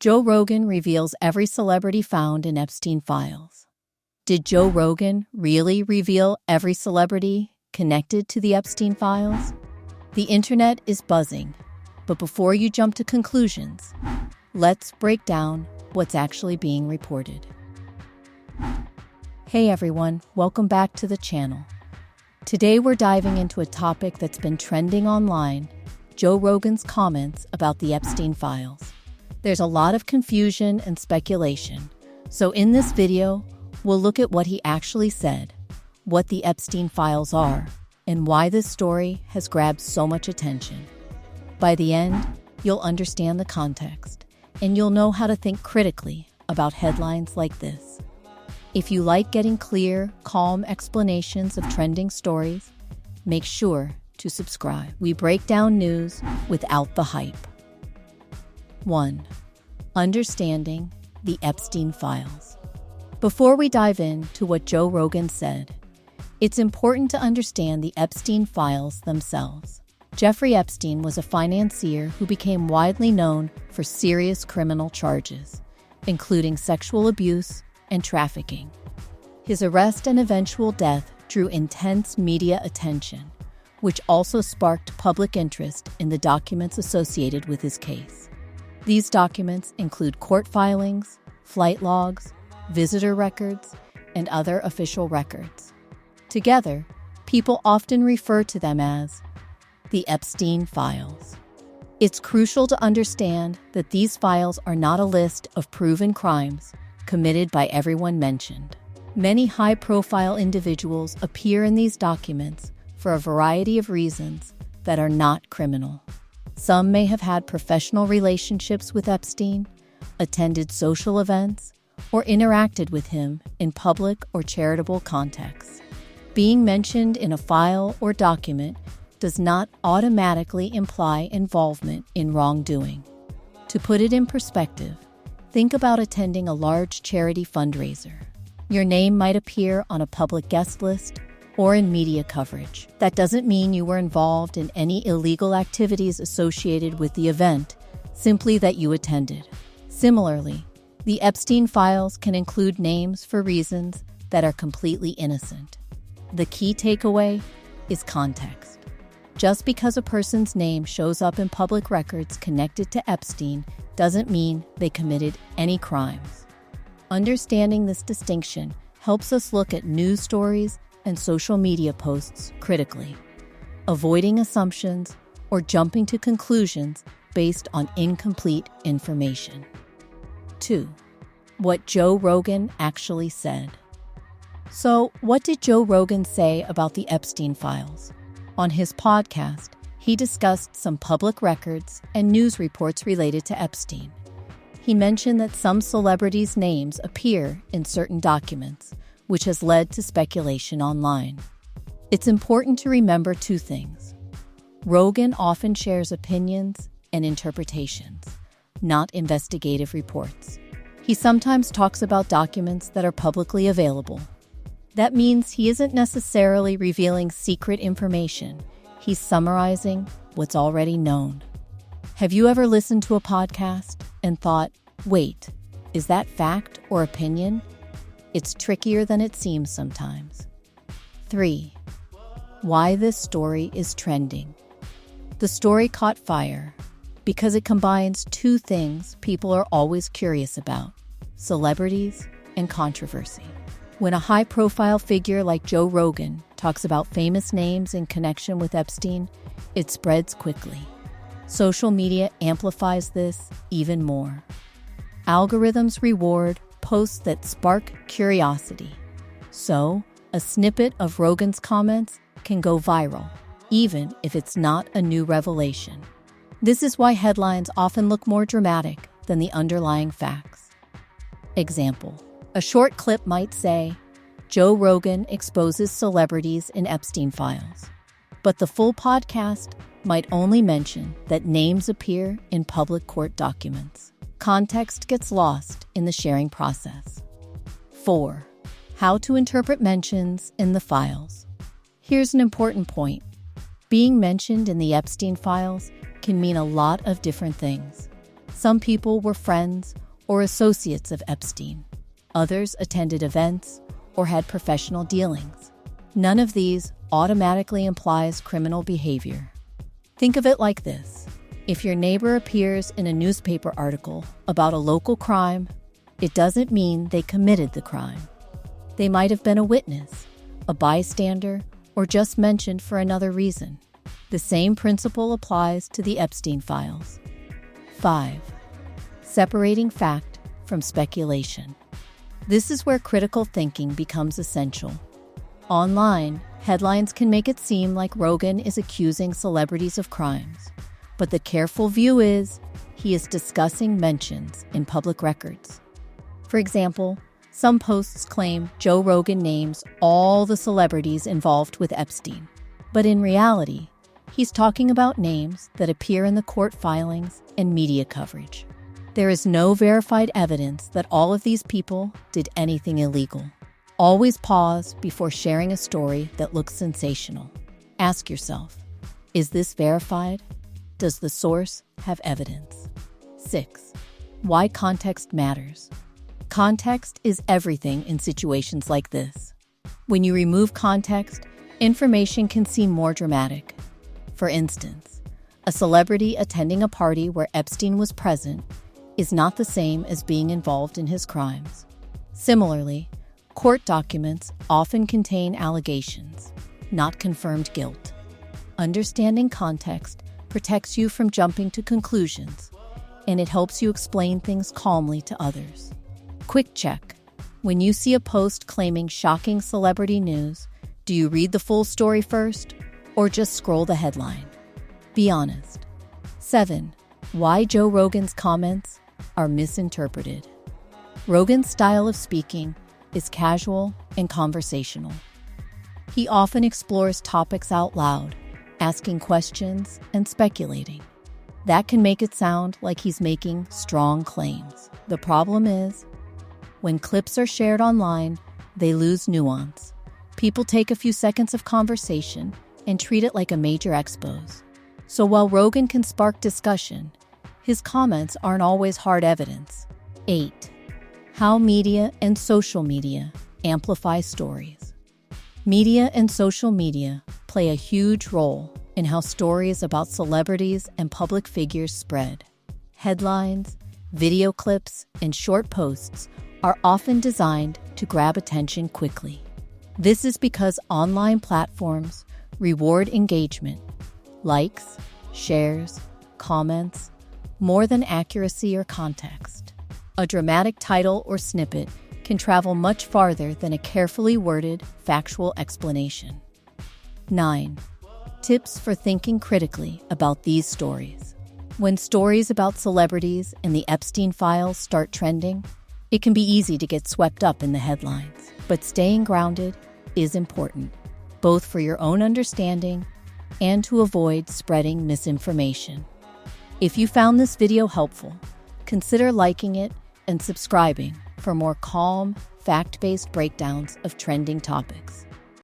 Joe Rogan reveals every celebrity found in Epstein files. Did Joe Rogan really reveal every celebrity connected to the Epstein files? The internet is buzzing, but before you jump to conclusions, let's break down what's actually being reported. Hey everyone, welcome back to the channel. Today we're diving into a topic that's been trending online, Joe Rogan's comments about the Epstein files. There's a lot of confusion and speculation, so in this video, we'll look at what he actually said, what the Epstein files are, and why this story has grabbed so much attention. By the end, you'll understand the context, and you'll know how to think critically about headlines like this. If you like getting clear, calm explanations of trending stories, make sure to subscribe. We break down news without the hype. 1. Understanding the Epstein files. Before we dive into what Joe Rogan said, it's important to understand the Epstein files themselves. Jeffrey Epstein was a financier who became widely known for serious criminal charges, including sexual abuse and trafficking. His arrest and eventual death drew intense media attention, which also sparked public interest in the documents associated with his case. These documents include court filings, flight logs, visitor records, and other official records. Together, people often refer to them as the Epstein files. It's crucial to understand that these files are not a list of proven crimes committed by everyone mentioned. Many high-profile individuals appear in these documents for a variety of reasons that are not criminal. Some may have had professional relationships with Epstein, attended social events, or interacted with him in public or charitable contexts. Being mentioned in a file or document does not automatically imply involvement in wrongdoing. To put it in perspective, think about attending a large charity fundraiser. Your name might appear on a public guest list or in media coverage. That doesn't mean you were involved in any illegal activities associated with the event, simply that you attended. Similarly, the Epstein files can include names for reasons that are completely innocent. The key takeaway is context. Just because a person's name shows up in public records connected to Epstein doesn't mean they committed any crimes. Understanding this distinction helps us look at news stories and social media posts critically, avoiding assumptions or jumping to conclusions based on incomplete information. 2. What Joe Rogan actually said. So, what did Joe Rogan say about the Epstein files? On his podcast, he discussed some public records and news reports related to Epstein. He mentioned that some celebrities' names appear in certain documents, which has led to speculation online. It's important to remember two things. Rogan often shares opinions and interpretations, not investigative reports. He sometimes talks about documents that are publicly available. That means he isn't necessarily revealing secret information. He's summarizing what's already known. Have you ever listened to a podcast and thought, wait, is that fact or opinion? It's trickier than it seems sometimes. 3. Why this story is trending. The story caught fire because it combines two things people are always curious about: celebrities and controversy. When a high-profile figure like Joe Rogan talks about famous names in connection with Epstein, it spreads quickly. Social media amplifies this even more. Algorithms reward posts that spark curiosity. So, a snippet of Rogan's comments can go viral, even if it's not a new revelation. This is why headlines often look more dramatic than the underlying facts. Example: a short clip might say, Joe Rogan exposes celebrities in Epstein files. But the full podcast might only mention that names appear in public court documents. Context gets lost in the sharing process. 4. How to interpret mentions in the files. Here's an important point. Being mentioned in the Epstein files can mean a lot of different things. Some people were friends or associates of Epstein. Others attended events or had professional dealings. None of these automatically implies criminal behavior. Think of it like this. If your neighbor appears in a newspaper article about a local crime, it doesn't mean they committed the crime. They might have been a witness, a bystander, or just mentioned for another reason. The same principle applies to the Epstein files. 5. Separating fact from speculation. This is where critical thinking becomes essential. Online, headlines can make it seem like Rogan is accusing celebrities of crimes, but the careful view is he is discussing mentions in public records. For example, some posts claim Joe Rogan names all the celebrities involved with Epstein, but in reality, he's talking about names that appear in the court filings and media coverage. There is no verified evidence that all of these people did anything illegal. Always pause before sharing a story that looks sensational. Ask yourself, is this verified? Does the source have evidence? 6. Why context matters. Context is everything in situations like this. When you remove context, information can seem more dramatic. For instance, a celebrity attending a party where Epstein was present is not the same as being involved in his crimes. Similarly, court documents often contain allegations, not confirmed guilt. Understanding context protects you from jumping to conclusions, and it helps you explain things calmly to others. Quick check. When you see a post claiming shocking celebrity news, do you read the full story first, or just scroll the headline? Be honest. 7. Why Joe Rogan's comments are misinterpreted. Rogan's style of speaking is casual and conversational. He often explores topics out loud, asking questions and speculating. That can make it sound like he's making strong claims. The problem is, when clips are shared online, they lose nuance. People take a few seconds of conversation and treat it like a major expose. So while Rogan can spark discussion, his comments aren't always hard evidence. 8. How media and social media amplify stories. Media and social media play a huge role in how stories about celebrities and public figures spread. Headlines, video clips, and short posts are often designed to grab attention quickly. This is because online platforms reward engagement, likes, shares, comments, more than accuracy or context. A dramatic title or snippet can travel much farther than a carefully worded, factual explanation. 9. Tips for thinking critically about these stories. When stories about celebrities and the Epstein files start trending, it can be easy to get swept up in the headlines. But staying grounded is important, both for your own understanding and to avoid spreading misinformation. If you found this video helpful, consider liking it and subscribing for more calm, fact-based breakdowns of trending topics.